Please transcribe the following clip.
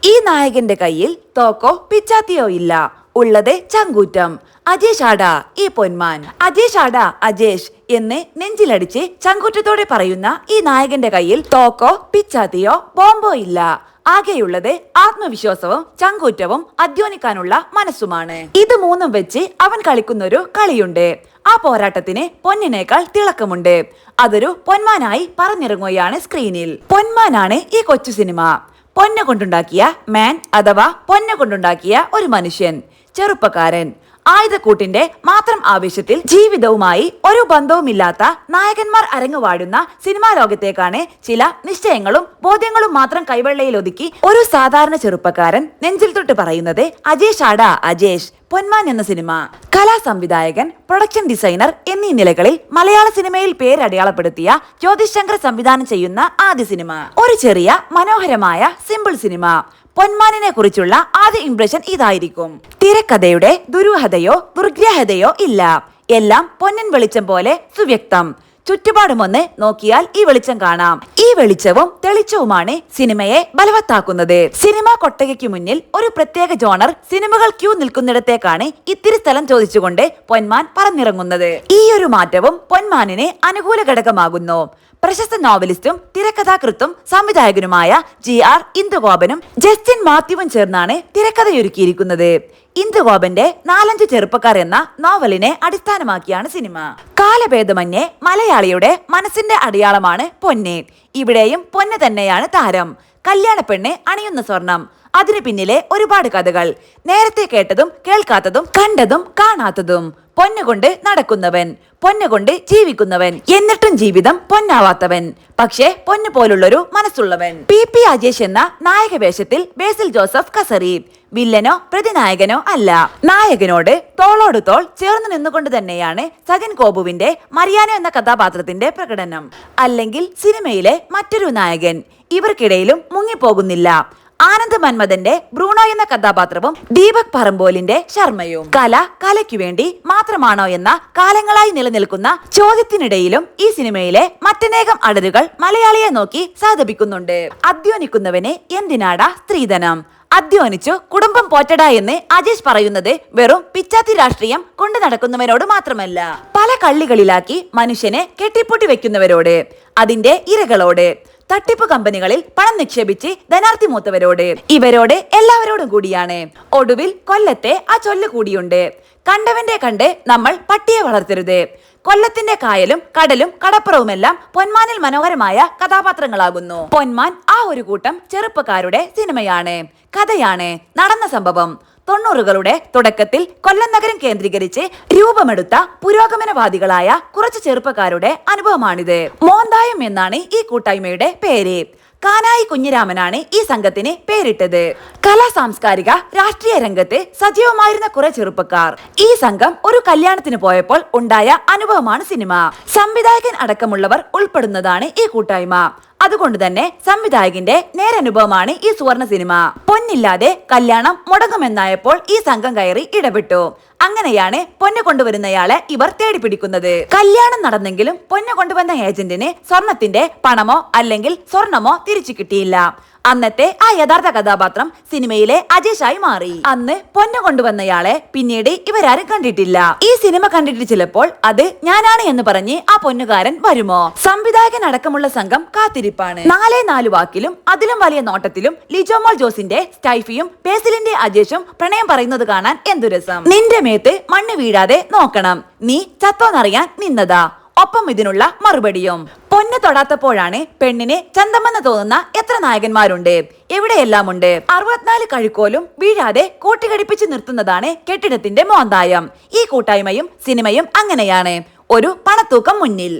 ഈ നായകന്റെ കയ്യിൽ തോക്കോ പിച്ചാത്തിയോ ഇല്ല, ഉള്ളത് ചങ്കൂറ്റം. അജേഷ് ആടാ ഈ പൊന്മാൻ, അജേഷ് ആടാ അജേഷ് എന്ന് നെഞ്ചിലടിച്ച് ചങ്കൂറ്റത്തോടെ പറയുന്ന ഈ നായകന്റെ കയ്യിൽ തോക്കോ പിച്ചാത്തിയോ ബോംബോ ഇല്ല. ആകെയുള്ളത് ആത്മവിശ്വാസവും ചങ്കൂറ്റവും അധ്വാനിക്കാനുള്ള മനസ്സുമാണ്. ഇത് മൂന്നും വെച്ച് അവൻ കളിക്കുന്നൊരു കളിയുണ്ട്. ആ പോരാട്ടത്തിന് പൊന്നിനേക്കാൾ തിളക്കമുണ്ട്. അതൊരു പൊന്മാനായി പറഞ്ഞിറങ്ങുകയാണ് സ്ക്രീനിൽ. പൊന്മാനാണ് ഈ കൊച്ചു സിനിമ. പൊന്ന കൊണ്ടുണ്ടാക്കിയ മാൻ അഥവാ പൊന്ന കൊണ്ടുണ്ടാക്കിയ ഒരു മനുഷ്യൻ, ചെറുപ്പക്കാരൻ. ആയുധക്കൂട്ടിന്റെ മാത്രം ആവേശത്തിൽ ജീവിതവുമായി ഒരു ബന്ധവുമില്ലാത്ത നായകന്മാർ അരങ്ങുവാടുന്ന സിനിമാ ലോകത്തേക്കാണ് ചില നിശ്ചയങ്ങളും ബോധ്യങ്ങളും മാത്രം കൈവെള്ളയിൽ ഒതുക്കി ഒരു സാധാരണ ചെറുപ്പക്കാരൻ നെഞ്ചിൽ തൊട്ട് പറയുന്നത് അജേഷ് ആടാ അജേഷ്. പൊന്മാൻ എന്ന സിനിമ കലാ സംവിധായകൻ, പ്രൊഡക്ഷൻ ഡിസൈനർ എന്നീ നിലകളിൽ മലയാള സിനിമയിൽ പേരടയാളപ്പെടുത്തിയ ജ്യോതിഷ് ശങ്കർ സംവിധാനം ചെയ്യുന്ന ആദ്യ സിനിമ. ഒരു ചെറിയ മനോഹരമായ സിമ്പിൾ സിനിമ. പൊന്മാനിനെ കുറിച്ചുള്ള ആദ്യ ഇംപ്രഷൻ ഇതായിരിക്കും. തിരക്കഥയുടെ ദുരൂഹതയോ ദുർഗ്രാഹ്യതയോ ഇല്ല. എല്ലാം പൊന്നിൻ വെളിച്ചം പോലെ സുവ്യക്തം. ചുറ്റുപാടുമൊന്ന് നോക്കിയാൽ ഈ വെളിച്ചം കാണാം. ഈ വെളിച്ചവും തെളിച്ചവുമാണ് സിനിമയെ ബലവത്താക്കുന്നത്. സിനിമാ കൊട്ടകയ്ക്ക് മുന്നിൽ ഒരു പ്രത്യേക ജോണർ സിനിമകൾ ക്യൂ നിൽക്കുന്നിടത്തേക്കാണ് ഇത്തിരി സ്ഥലം ചോദിച്ചുകൊണ്ട് പൊന്മാൻ പറന്നിറങ്ങുന്നത്. ഈ ഒരു മാറ്റവും പൊന്മാനിന് അനുകൂല ഘടകമാകുന്നു. പ്രശസ്ത നോവലിസ്റ്റും തിരക്കഥാകൃത്തും സംവിധായകനുമായ GR ഇന്ദുഗോപനും ജസ്റ്റിൻ മാത്യുവും ചേർന്നാണ് തിരക്കഥയൊരുക്കിയിരിക്കുന്നത്. ഇന്ദുഗോപന്റെ 4-5 ചെറുപ്പക്കാർ എന്ന നോവലിനെ അടിസ്ഥാനമാക്കിയാണ് സിനിമ. കാലഭേദമന്യേ മലയാളിയുടെ മനസ്സിന്റെ അടയാളമാണ് പൊന്ന്. ഇവിടെയും പൊന്ന് തന്നെയാണ് താരം. കല്യാണ പെണ്ണ് അണിയുന്ന സ്വർണം, അതിനു പിന്നിലെ ഒരുപാട് കഥകൾ. നേരത്തെ കേട്ടതും കേൾക്കാത്തതും കണ്ടതും കാണാത്തതും. പൊന്നുകൊണ്ട് നടക്കുന്നവൻ, പൊന്നുകൊണ്ട് ജീവിക്കുന്നവൻ, എന്നിട്ടും ജീവിതം പൊന്നാവാത്തവൻ, പക്ഷേ പൊന്നു പോലുള്ളൊരു മനസ്സുള്ളവൻ. PP അജേഷ് എന്ന നായക വേഷത്തിൽ ബേസിൽ ജോസഫ് കസറി. വില്ലനോ പ്രതിനായകനോ അല്ല. നായകനോട് തോളോട് തോൾ ചേർന്ന് നിന്നുകൊണ്ട് തന്നെയാണ് സജൻ കോബുവിന്റെ മരിയാന എന്ന കഥാപാത്രത്തിന്റെ പ്രകടനം. അല്ലെങ്കിൽ സിനിമയിലെ മറ്റൊരു നായകൻ. ഇവർക്കിടയിലും മുങ്ങിപ്പോകുന്നില്ല. ആനന്ദ് മന്മഥന്റെ ബ്രൂണോ എന്ന കഥാപാത്രവും ദീപക് പറമ്പോലിന്റെ ശർമ്മയും. കലയ്ക്കു വേണ്ടി മാത്രമാണോ എന്ന കാലങ്ങളായി നിലനിൽക്കുന്ന ചോദ്യത്തിനിടയിലും ഈ സിനിമയിലെ മറ്റനേകം അടരുകൾ മലയാളിയെ നോക്കി സാധപിക്കുന്നുണ്ട്. അധ്വാനിക്കുന്നവന് എന്തിനാടാ സ്ത്രീധനം? അധ്വാനിച്ചു കുടുംബം പോറ്റടാ എന്ന് അജേഷ് പറയുന്നത് വെറും പിച്ചാത്തി രാഷ്ട്രീയം കൊണ്ടു നടക്കുന്നവരോട് മാത്രമല്ല, പല കള്ളികളിലാക്കി മനുഷ്യനെ കെട്ടിപ്പൊട്ടി വെക്കുന്നവരോട്, അതിന്റെ ഇരകളോട്, തട്ടിപ്പ് കമ്പനികളിൽ പണം നിക്ഷേപിച്ച് ധനാർത്ഥി മൂത്തവരോട്, ഇവരോട് എല്ലാവരോടും കൂടിയാണ്. ഒടുവിൽ കൊല്ലത്തെ ആ ചൊല്ല് കൂടിയുണ്ട്: കണ്ടവന്റെ കണ്ട് നമ്മൾ പട്ടിയെ വളർത്തരുത്. കൊല്ലത്തിന്റെ കായലും കടലും കടപ്പുറവുമെല്ലാം പൊന്മാനിൽ മനോഹരമായ കഥാപാത്രങ്ങളാകുന്നു. പൊന്മാൻ ആ ഒരു കൂട്ടം ചെറുപ്പക്കാരുടെ സിനിമയാണ്, കഥയാണ്, നടന്ന സംഭവം. 90കളുടെ തുടക്കത്തിൽ കൊല്ലം നഗരം കേന്ദ്രീകരിച്ച് രൂപമെടുത്ത പുരോഗമനവാദികളായ കുറച്ച് ചെറുപ്പക്കാരുടെ അനുഭവമാണിത്. മോന്തായം എന്നാണ് ഈ കൂട്ടായ്മയുടെ പേര്. കാനായി കുഞ്ഞിരാമനാണ് ഈ സംഘത്തിന് പേരിട്ടത്. കലാ സാംസ്കാരിക രാഷ്ട്രീയ രംഗത്ത് സജീവമായിരുന്ന കുറെ ചെറുപ്പക്കാർ. ഈ സംഘം ഒരു കല്യാണത്തിന് പോയപ്പോൾ ഉണ്ടായ അനുഭവമാണ് സിനിമ. സംവിധായകൻ അടക്കമുള്ളവർ ഉൾപ്പെടുന്നതാണ് ഈ കൂട്ടായ്മ. അതുകൊണ്ട് തന്നെ സംവിധായകന്റെ നേരനുഭവമാണ് ഈ സുവർണ സിനിമ. പൊന്നില്ലാതെ കല്യാണം മുടങ്ങുമെന്നായപ്പോൾ ഈ സംഘം കയറി ഇടപെട്ടു. അങ്ങനെയാണ് പൊന്ന് കൊണ്ടുവരുന്നയാളെ ഇവർ തേടിപ്പിടിക്കുന്നത്. കല്യാണം നടന്നെങ്കിലും പൊന്ന് കൊണ്ടുവന്ന ഏജന്റിന് സ്വർണത്തിന്റെ പണമോ അല്ലെങ്കിൽ സ്വർണമോ തിരിച്ചു കിട്ടിയില്ല. അന്നത്തെ ആ യഥാർത്ഥ കഥാപാത്രം സിനിമയിലെ അജേഷായി മാറി. അന്ന് പൊന്ന് കൊണ്ടുവന്നയാളെ പിന്നീട് ഇവരാരും കണ്ടിട്ടില്ല. ഈ സിനിമ കണ്ടിട്ട് ചിലപ്പോൾ അത് ഞാനാണ് എന്ന് പറഞ്ഞ് ആ പൊന്നുകാരൻ വരുമോ? സംവിധായകൻ അടക്കമുള്ള സംഘം കാത്തിരിപ്പാണ്. 4 വാക്കിലും അതിലും വലിയ നോട്ടത്തിലും ലിജോമോൾ ജോസിന്റെ സ്റ്റൈഫിയും ബേസിലിന്റെ അജേഷും പ്രണയം പറയുന്നത് കാണാൻ എന്തു രസം. നിന്റെ മേത്ത് മണ്ണ് വീഴാതെ നോക്കണം, നീ ചത്തോന്നറിയാൻ നിന്നതാ. ഒപ്പം ഇതിനുള്ള മറുപടിയും. പൊന്ന് തൊടാത്തപ്പോഴാണ് പെണ്ണിനെ ചന്തമെന്ന് തോന്നുന്ന എത്ര നായകന്മാരുണ്ട്, എവിടെയെല്ലാമുണ്ട്. 64 കഴുക്കോലും വീഴാതെ കൂട്ടിക്കടിപ്പിച്ച് നിർത്തുന്നതാണ് കെട്ടിടത്തിന്റെ മോന്തായം. ഈ കൂട്ടായ്മയും സിനിമയും അങ്ങനെയാണ്, ഒരു പണത്തൂക്കം മുന്നിൽ.